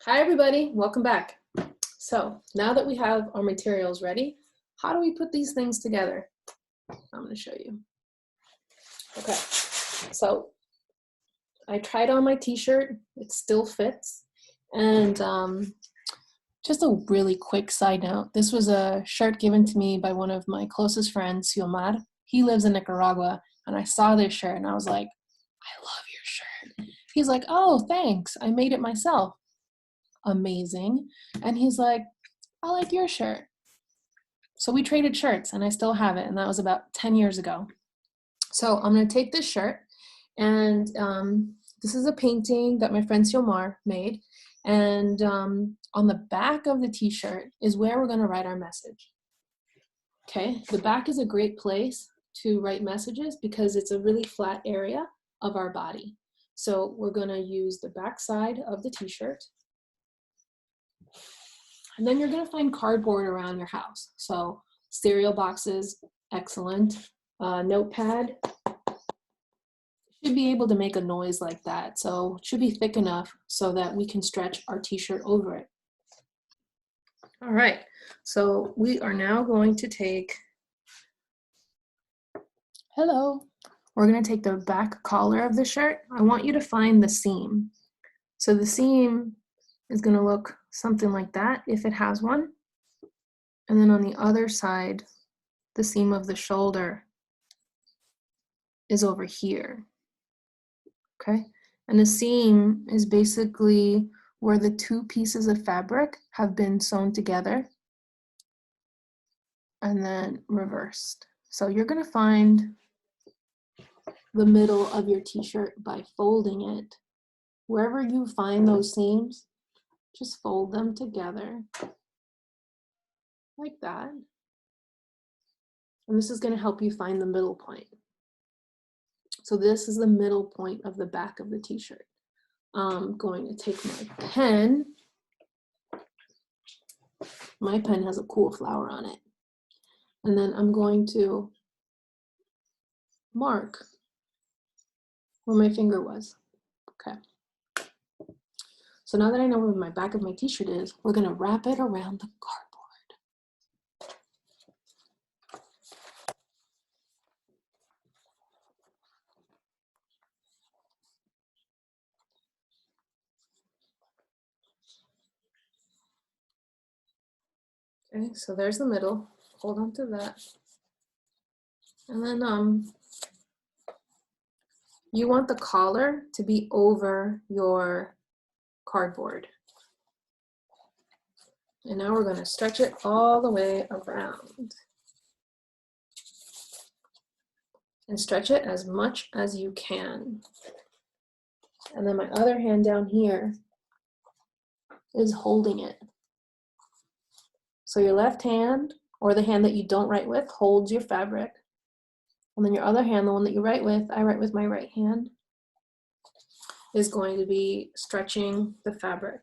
Hi everybody, welcome back. So now that we have our materials ready, how do we put these things together? I'm going to show you. Okay, so I tried on my t-shirt, it still fits. And just a really quick side note, this was a shirt given to me by one of my closest friends, Xiomar. He lives in Nicaragua, and I saw this shirt and I was like, I love your shirt. He's like, oh, thanks, I made it myself. Amazing. And he's like, I like your shirt. So we traded shirts and I still have it, and that was about 10 years ago. So I'm going to take this shirt, and this is a painting that my friend Xiomar made, and on the back of the t-shirt is where we're going to write our message. Okay, the back is a great place to write messages because it's a really flat area of our body. So we're going to use the back side of the t-shirt. And then you're going to find cardboard around your house. So cereal boxes, excellent. Notepad should be able to make a noise like that. So it should be thick enough so that we can stretch our t-shirt over it. All right, so we are now going to take, we're going to take the back collar of the shirt. I want you to find the seam. So the seam is going to look something like that if it has one. And then on the other side, the seam of the shoulder is over here. Okay, and the seam is basically where the two pieces of fabric have been sewn together and then reversed. So you're going to find the middle of your t-shirt by folding it. Wherever you find those seams, just fold them together like that. And this is going to help you find the middle point. So this is the middle point of the back of the t-shirt. I'm going to take my pen. My pen has a cool flower on it. And then I'm going to mark where my finger was. Okay. So now that I know where my back of my t-shirt is, we're going to wrap it around the cardboard. Okay, so there's the middle. Hold on to that. And then you want the collar to be over your cardboard. And now we're going to stretch it all the way around. And stretch it as much as you can. And then my other hand down here is holding it. So your left hand, or the hand that you don't write with, holds your fabric. And then your other hand, the one that you write with, I write with my right hand, is going to be stretching the fabric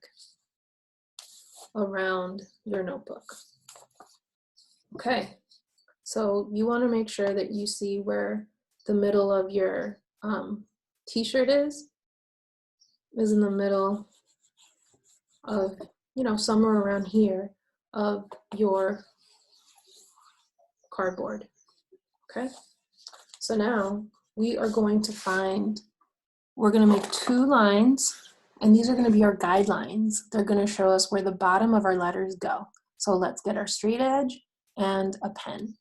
around your notebook. Okay, so you want to make sure that you see where the middle of your t-shirt is in the middle of, somewhere around here of your cardboard. Okay, so now we are going to we're going to make 2 lines, and these are going to be our guidelines. They're going to show us where the bottom of our letters go. So let's get our straight edge and a pen.